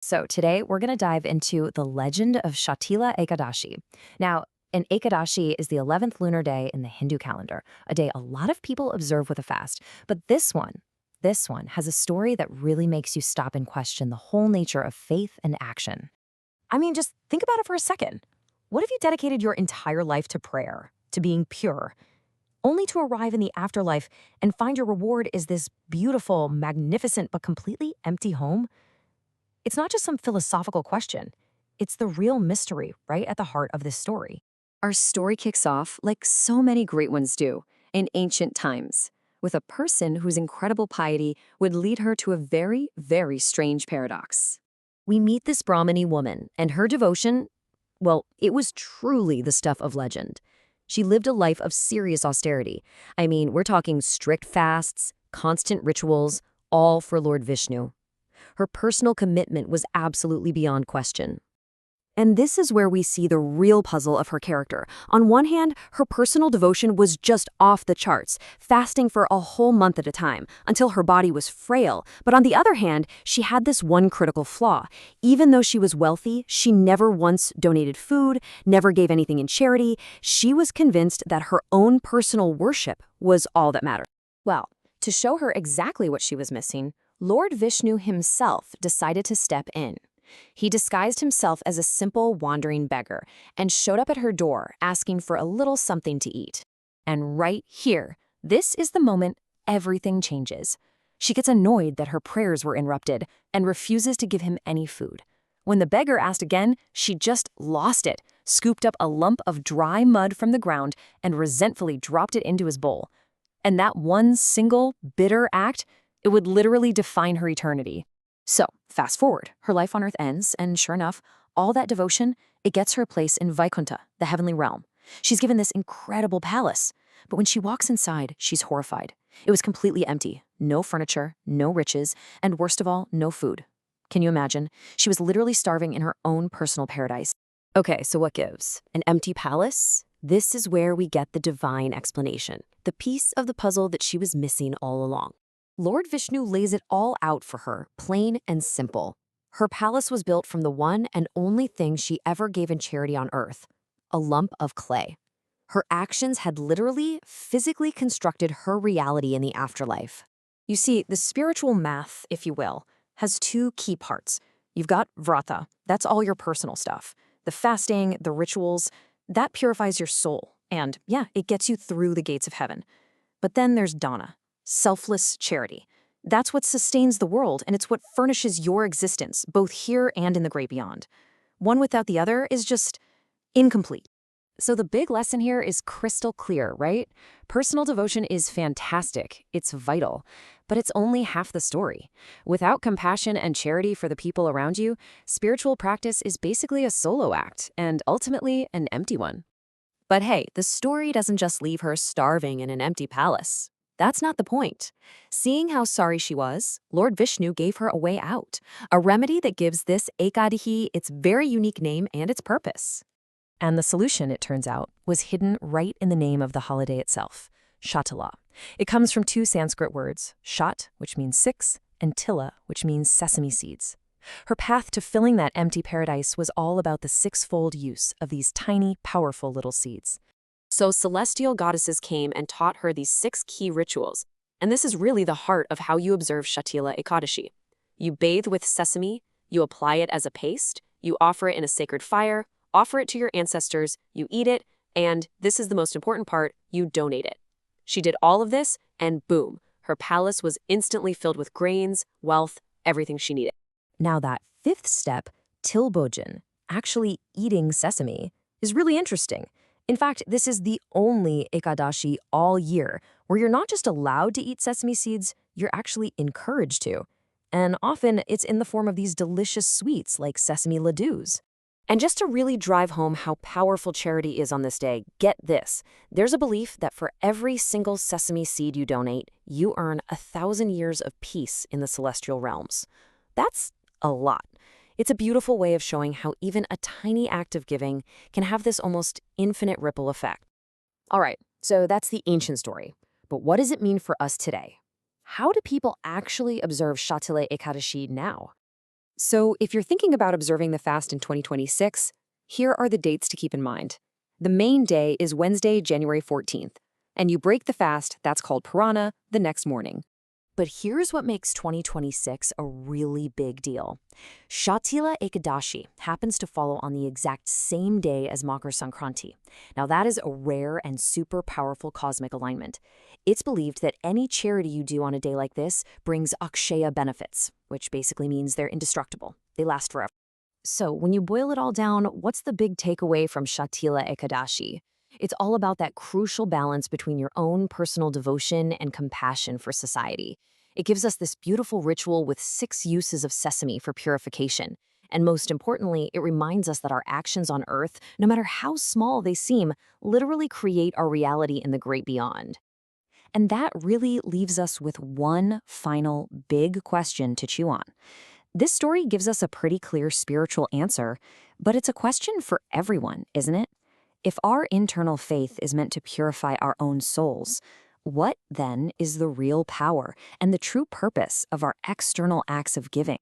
So today we're going to dive into the legend of Śaṭṭilā Ekādaśī. Now, an Ekadashi is the 11th lunar day in the Hindu calendar, a day a lot of people observe with a fast. But this one has a story that really makes you stop and question the whole nature of faith and action. I mean, just think about it for a second. What if you dedicated your entire life to prayer, to being pure, only to arrive in the afterlife and find your reward is this beautiful, magnificent, but completely empty home? It's not just some philosophical question. It's the real mystery right at the heart of this story. Our story kicks off, like so many great ones do, in ancient times, with a person whose incredible piety would lead her to a very, very strange paradox. We meet this Brahmini woman, and her devotion, well, it was truly the stuff of legend. She lived a life of serious austerity. I mean, we're talking strict fasts, constant rituals, all for Lord Vishnu. Her personal commitment was absolutely beyond question. And this is where we see the real puzzle of her character. On one hand, her personal devotion was just off the charts, fasting for a whole month at a time, until her body was frail. But on the other hand, she had this one critical flaw. Even though she was wealthy, she never once donated food, never gave anything in charity. She was convinced that her own personal worship was all that mattered. Well, to show her exactly what she was missing, Lord Vishnu himself decided to step in. He disguised himself as a simple wandering beggar and showed up at her door asking for a little something to eat. And right here, this is the moment everything changes. She gets annoyed that her prayers were interrupted and refuses to give him any food. When the beggar asked again, she just lost it, scooped up a lump of dry mud from the ground and resentfully dropped it into his bowl. And that one single, bitter act, it would literally define her eternity. So, fast forward, her life on earth ends, and sure enough, all that devotion, it gets her a place in Vaikuntha, the heavenly realm. She's given this incredible palace, but when she walks inside, she's horrified. It was completely empty, no furniture, no riches, and worst of all, no food. Can you imagine? She was literally starving in her own personal paradise. Okay, so what gives? An empty palace? This is where we get the divine explanation, the piece of the puzzle that she was missing all along. Lord Vishnu lays it all out for her, plain and simple. Her palace was built from the one and only thing she ever gave in charity on earth, a lump of clay. Her actions had literally, physically constructed her reality in the afterlife. You see, the spiritual math, if you will, has two key parts. You've got vrata, that's all your personal stuff. The fasting, the rituals, that purifies your soul. And yeah, it gets you through the gates of heaven. But then there's dana, selfless charity. That's what sustains the world, and it's what furnishes your existence, both here and in the great beyond. One without the other is just incomplete. So the big lesson here is crystal clear, right? Personal devotion is fantastic, it's vital, but it's only half the story. Without compassion and charity for the people around you, spiritual practice is basically a solo act, and ultimately an empty one. But hey, the story doesn't just leave her starving in an empty palace. That's not the point. Seeing how sorry she was, Lord Vishnu gave her a way out, a remedy that gives this Ekadashi its very unique name and its purpose. And the solution, it turns out, was hidden right in the name of the holiday itself, Śaṭṭilā. It comes from two Sanskrit words, Shat, which means 6, and Tila, which means sesame seeds. Her path to filling that empty paradise was all about the sixfold use of these tiny, powerful little seeds. So celestial goddesses came and taught her these 6 key rituals. And this is really the heart of how you observe Śaṭṭilā Ekādaśī. You bathe with sesame, you apply it as a paste, you offer it in a sacred fire, offer it to your ancestors, you eat it, and this is the most important part, you donate it. She did all of this, and boom, her palace was instantly filled with grains, wealth, everything she needed. Now that 5th step, tilbojan, actually eating sesame, is really interesting. In fact, this is the only Ekadashi all year where you're not just allowed to eat sesame seeds, you're actually encouraged to. And often it's in the form of these delicious sweets like sesame ladoos. And just to really drive home how powerful charity is on this day, get this. There's a belief that for every single sesame seed you donate, you earn 1,000 years of peace in the celestial realms. That's a lot. It's a beautiful way of showing how even a tiny act of giving can have this almost infinite ripple effect. All right, so that's the ancient story. But what does it mean for us today? How do people actually observe Śaṭṭilā Ekādaśī now? So if you're thinking about observing the fast in 2026, here are the dates to keep in mind. The main day is Wednesday, January 14th, and you break the fast, that's called Purana, the next morning. But here's what makes 2026 a really big deal. Śaṭṭilā Ekādaśī happens to follow on the exact same day as Māgha Sankranti. Now that is a rare and super powerful cosmic alignment. It's believed that any charity you do on a day like this brings akshaya benefits, which basically means they're indestructible. They last forever. So when you boil it all down, what's the big takeaway from Śaṭṭilā Ekādaśī? It's all about that crucial balance between your own personal devotion and compassion for society. It gives us this beautiful ritual with 6 uses of sesame for purification. And most importantly, it reminds us that our actions on Earth, no matter how small they seem, literally create our reality in the great beyond. And that really leaves us with one final big question to chew on. This story gives us a pretty clear spiritual answer, but it's a question for everyone, isn't it? If our internal faith is meant to purify our own souls, what then is the real power and the true purpose of our external acts of giving?